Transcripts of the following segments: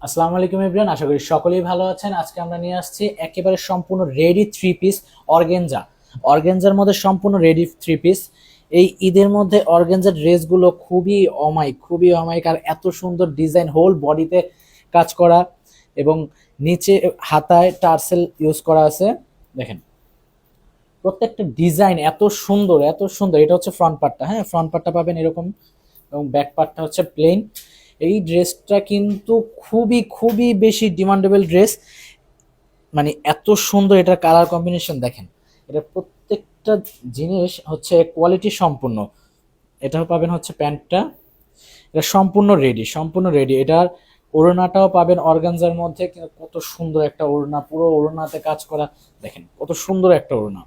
আসসালামু আলাইকুম এভরিওয়ান, আশা করি সকলেই ভালো আছেন। আজকে আমরা নিয়ে আসছি একেবারে সম্পূর্ণ রেডি থ্রি পিস অর্গেনজা। অর্গেনজার মধ্যে সম্পূর্ণ রেডি থ্রি পিস। এই ঈদের মধ্যে অর্গেনজার ড্রেসগুলো খুবই অমায়িক আর এত সুন্দর ডিজাইন, হোল বডিতে কাজ করা এবং নিচে হাতায় টার্সেল ইউজ করা আছে। দেখেন প্রত্যেকটা ডিজাইন এত সুন্দর। এটা হচ্ছে ফ্রন্ট পার্টটা, হ্যাঁ ফ্রন্ট পার্টটা পাবেন এরকম, এবং ব্যাক পার্টটা হচ্ছে প্লেন। এই ড্রেসটা কিন্তু খুবই বেশি ডিমান্ডেবল ড্রেস, মানে এত সুন্দর এটার কালার কম্বিনেশন দেখেন। এটা প্রত্যেকটা জিনিস হচ্ছে কোয়ালিটি সম্পূর্ণ। এটা পাবেন হচ্ছে প্যান্টটা, এটা সম্পূর্ণ রেডি। এটার ওড়নাটাও পাবেন অর্গানজার মধ্যে, কিন্তু কত সুন্দর একটা ওড়না, পুরো ওড়নাতে কাজ করা। দেখেন কত সুন্দর একটা ওড়না,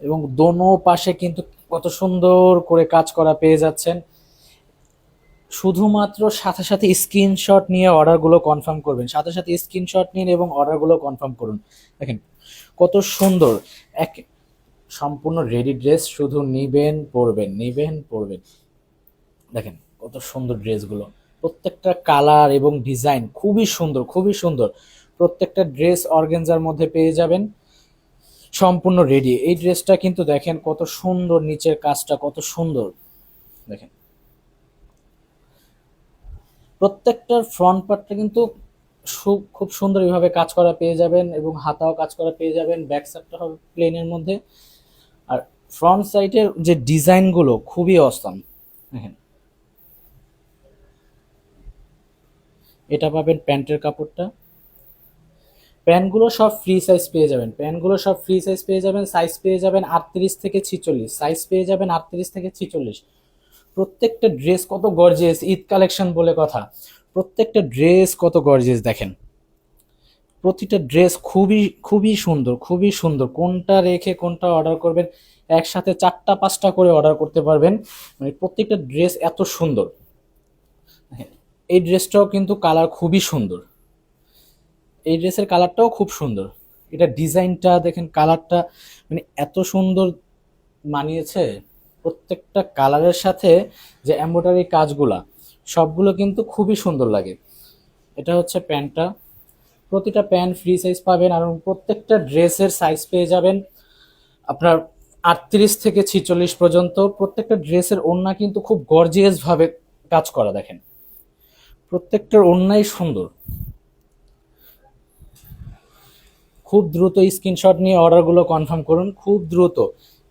এবং দোনো পাশে কিন্তু কত সুন্দর করে কাজ করা পেয়ে যাচ্ছেন। শুধুমাত্র সাথে স্ক্রিনশট নিয়ে অর্ডারগুলো কনফার্ম করবেন, সাথে স্ক্রিনশট নিন এবং অর্ডারগুলো কনফার্ম করুন। দেখেন কত সুন্দর এক সম্পূর্ণ রেডি ড্রেস, শুধু নিবেন পরবেন। দেখেন কত সুন্দর ড্রেসগুলো, প্রত্যেকটা কালার এবং ডিজাইন খুবই সুন্দর। প্রত্যেকটা ড্রেস অর্গানজার মধ্যে পেয়ে যাবেন সম্পূর্ণ রেডি। এই ড্রেসটা কিন্তু দেখেন কত সুন্দর, নিচের কাজটা কত সুন্দর। দেখেন প্রত্যেকটার ফ্রন্ট পার্টটা কিন্তু খুব সুন্দর এইভাবে কাজ করা পেয়ে যাবেন, এবং হাতাও কাজ করা পেয়ে যাবেন। ব্যাক সাইডটা হবে প্লেনের মধ্যে, আর ফ্রন্ট সাইডের যে ডিজাইনগুলো খুবই অসম। দেখেন এটা পাবেন প্যান্টের কাপড়টা। প্যান্টগুলো সব ফ্রি সাইজ পেয়ে যাবেন, সাইজ পেয়ে যাবেন 38 থেকে 46, সাইজ পেয়ে যাবেন 38 থেকে 46। প্রত্যেকটা ড্রেস কত গর্জিয়াস, ঈদ কালেকশন বলে কথা। প্রত্যেকটা ড্রেস কত গর্জিয়াস দেখেন, প্রতিটা ড্রেস খুবই সুন্দর। কোনটা রেখে কোনটা অর্ডার করবেন, একসাথে 4টা 5টা করে অর্ডার করতে পারবেন, মানে প্রত্যেকটা ড্রেস এত সুন্দর। দেখেন, এই ড্রেসটাও কিন্তু কালার খুবই সুন্দর, এই ড্রেসের কালারটাও খুব সুন্দর। এটা ডিজাইনটা দেখেন, কালারটা মানে এত সুন্দর মানিয়েছে। প্রত্যেকটা কালারের সাথে যে এমব্রয়ডারি কাজগুলা, সবগুলো কিন্তু খুবই সুন্দর লাগে। এটা হচ্ছে প্যান্টটা, প্রতিটা প্যান্ট ফ্রি সাইজ পাবেন, আর প্রত্যেকটা ড্রেসের সাইজ পেয়ে যাবেন আপনার 38 থেকে 46 পর্যন্ত। প্রত্যেকটা ড্রেসের ওড়না কিন্তু খুব গর্জিয়াস ভাবে কাজ করা দেখেন, প্রত্যেকটার ওড়নাই সুন্দর। খুব দ্রুত স্ক্রিনশট নিয়ে অর্ডারগুলো কনফার্ম করুন, খুব দ্রুত।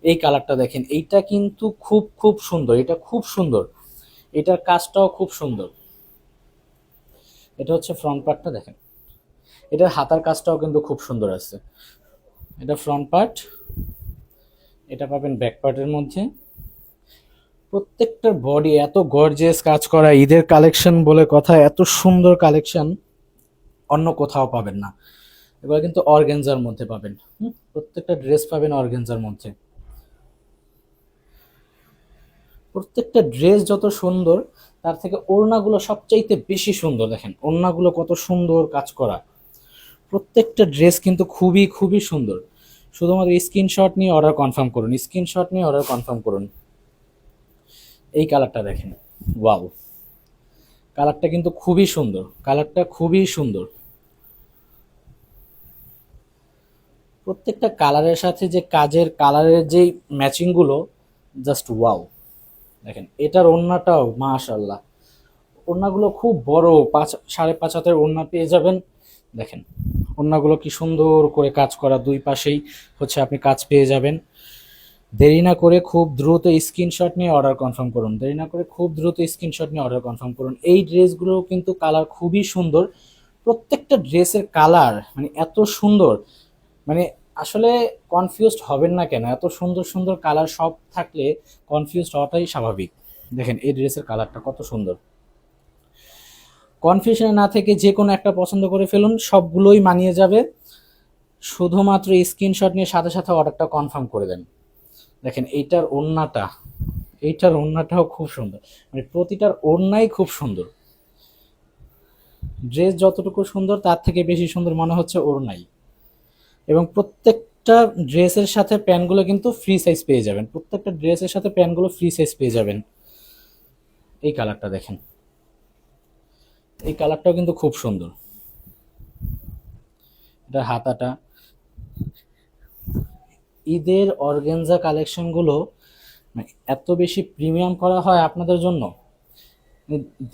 এই কালারটা দেখেন, এইটা কিন্তু খুব সুন্দর, এটা খুব সুন্দর, এটার কাজটাও খুব সুন্দর। এটা হচ্ছে ফ্রন্ট পার্টটা দেখেন, এটার হাতার কাজটাও কিন্তু খুব সুন্দর আছে। এটা ফ্রন্ট পার্ট, এটা পাবেন ব্যাক পার্টের মধ্যে। প্রত্যেকটার বডি এত গর্জিয়াস কাজ করা, ঈদের কালেকশন বলে কথা, এত সুন্দর কালেকশন অন্য কোথাও পাবেন না। এবার কিন্তু অর্গানজার মধ্যে পাবেন, প্রত্যেকটা ড্রেস পাবেন অর্গানজার মধ্যে। প্রত্যেকটা ড্রেস যত সুন্দর, তার থেকে ওড়নাগুলো সবচাইতে বেশি সুন্দর। দেখেন ওড়নাগুলো কত সুন্দর কাজ করা, প্রত্যেকটা ড্রেস কিন্তু খুবই সুন্দর। শুধুমাত্র স্ক্রিনশট নিয়ে অর্ডার কনফার্ম করুন। এই কালারটা দেখেন, ওয়াও, কালারটা কিন্তু খুবই সুন্দর। প্রত্যেকটা কালারের সাথে যে কাজের কালারের যে ম্যাচিংগুলো, জাস্ট ওয়াও। দেখেন এটার ওড়নাটাও মাশাআল্লাহ, ওড়নাগুলো খুব বড়, 5.5 হাতের ওড়না পেয়ে যাবেন। দেখেন ওড়নাগুলো কি সুন্দর করে কাজ করা, দুই পাশেই হচ্ছে আপনি কাজ পেয়ে যাবেন। দেরি না করে খুব দ্রুত স্ক্রিনশট নিয়ে অর্ডার কনফার্ম করুন। এই ড্রেসগুলো কিন্তু কালার খুবই সুন্দর, প্রত্যেকটা ড্রেসের কালার মানে এত সুন্দর, মানে আসলে কনফিউজড হবেন না কেন, এত সুন্দর কালার সব থাকলে কনফিউজড হওয়াটাই স্বাভাবিক। দেখেন এই ড্রেসের কালারটা কত সুন্দর, কনফিউশনে না থেকে যে কোনো একটা পছন্দ করে ফেলুন, সবগুলোই মানিয়ে যাবে। শুধুমাত্র স্ক্রিনশট নিয়ে সাথে অর্ডারটা কনফার্ম করে দেন। দেখেন এইটার ওড়নাটাও খুব সুন্দর, মানে প্রতিটার ওড়নাই খুব সুন্দর। ড্রেস যতটুকু সুন্দর, তার থেকে বেশি সুন্দর মনে হচ্ছে ওড়নাই। এবং প্রত্যেকটা ড্রেসের সাথে প্যান্টগুলো কিন্তু ফ্রি সাইজ পেয়ে যাবেন। এই কালারটা দেখেন, এই কালারটাও কিন্তু খুব সুন্দর। এটা হাতাটা। ঈদের অর্গানজা কালেকশনগুলো মানে এত বেশি প্রিমিয়াম করা হয় আপনাদের জন্য,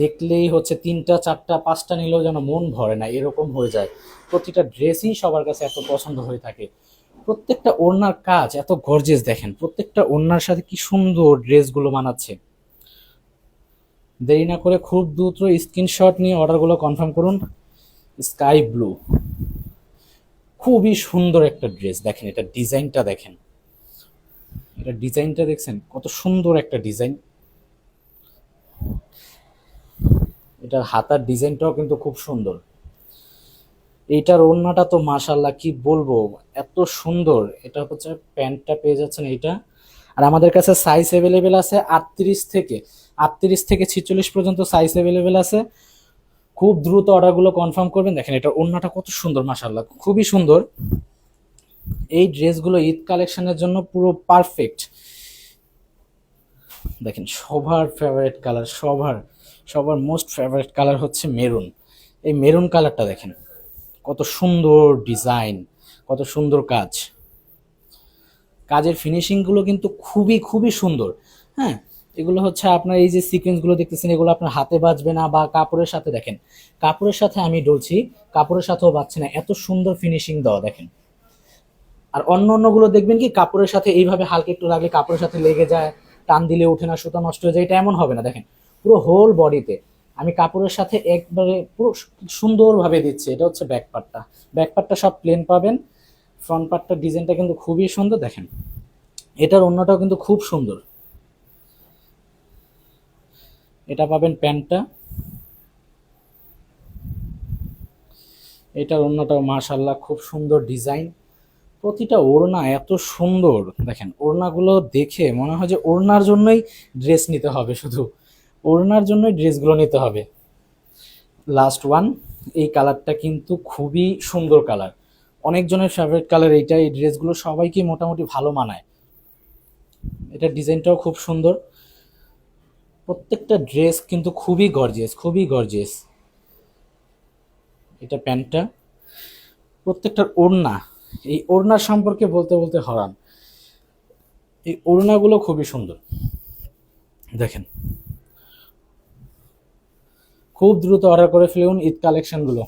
দেখলেই হচ্ছে 3টা 4টা 5টা নিলেও যেন মন ভরে না, এরকম হয়ে যায়। প্রতিটা ড্রেসই সবার কাছে এত পছন্দ হয়ে থাকে। প্রত্যেকটা ওড়নার কাজ এত গর্জিয়াস, দেখেন প্রত্যেকটা ওড়নার সাথে কি সুন্দর ড্রেসগুলো মানাচ্ছে। দেরি না করে খুব দ্রুত স্ক্রিনশট নিয়ে অর্ডারগুলো কনফার্ম করুন। স্কাই ব্লু, খুবই সুন্দর একটা ড্রেস। দেখেন এটা ডিজাইনটা দেখেন, এটা ডিজাইনটা দেখছেন কত সুন্দর একটা ডিজাইন। এটার হাতার ডিজাইনটাও কিন্তু খুব সুন্দর। এইটার ওড়নাটা তো মাশাল্লাহ কি বলবো, এত সুন্দর। এটা হচ্ছে প্যান্টটা পেয়ে যাচ্ছেন এইটা। আর আমাদের কাছে সাইজ অ্যাভেলেবেল আছে 38 থেকে 46 পর্যন্ত সাইজ অ্যাভেলেবেল আছে। খুব দ্রুত অর্ডারগুলো কনফার্ম করবেন। দেখেন এটার ওড়নাটা কত সুন্দর, মাশাল্লাহ খুবই সুন্দর। এই ড্রেসগুলো ঈদ কালেকশনের জন্য পুরো পারফেক্ট। দেখেন সবার ফেভারিট কালার, সবার মোস্ট ফেভারিট কালার হচ্ছে মেরুন। এই মেরুন কালারটা দেখেন কত সুন্দর ডিজাইন, কত সুন্দর কাজ। কাজের ফিনিশিংগুলো কিন্তু খুবই খুবই সুন্দর। হ্যাঁ, এগুলো হচ্ছে আপনার এই যে সিকোয়েন্সগুলো দেখতেছেন, এগুলো আপনার হাতে বাজবে না বা কাপড়ের সাথে, দেখেন কাপড়ের সাথে আমি ডলছি, কাপড়ের সাথেও বাজছে না, এত সুন্দর ফিনিশিং দেওয়া দেখেন। আর অন্য অন্যগুলো দেখবেন কি কাপড়ের সাথে এইভাবে হালকা একটু লাগলে কাপড়ের সাথে লেগে যায়, টান দিলে ওঠে না, সুতা নষ্ট হয়ে যায়, এটা এমন হবে না। দেখেন পুরো হোল বডিতে আমি কাপড়ের সাথে একবারে পুরো সুন্দরভাবে দিচ্ছি। এটা হচ্ছে ব্যাক পার্টটা, ব্যাক পার্টটা সব প্লেন পাবেন। ফ্রন্ট পার্টটার ডিজাইনটা কিন্তু খুবই সুন্দর। দেখেন এটার অন্যটাও কিন্তু খুব সুন্দর। এটা পাবেন প্যান্টটা, এটার অন্যটাও মাশাল্লাহ খুব সুন্দর ডিজাইন। প্রতিটা ওড়না এত সুন্দর। দেখেন ওড়নাগুলো দেখে মনে হয় যে ওড়নার জন্যই ড্রেস নিতে হবে, শুধু ওড়নার জন্যই ড্রেসগুলো নিতে হবে। লাস্ট ওয়ান, এই কালারটা কিন্তু খুবই সুন্দর কালার, অনেকজনের ফেভারিট কালার এইটা। এই ড্রেসগুলো সবাইকে মোটামুটি ভালো মানায়। এটার ডিজাইনটাও খুব সুন্দর। প্রত্যেকটা ড্রেস কিন্তু খুবই গর্জিয়াস, খুবই গর্জিয়াস। এটা প্যান্টটা, প্রত্যেকটার ওড়না, এই ওড়নার সম্পর্কে বলতে বলতে হরান। এই ওড়নাগুলো খুবই সুন্দর। দেখেন খুব দ্রুত অর্ডার করে ফেলুন ঈদ কালেকশনগুলো।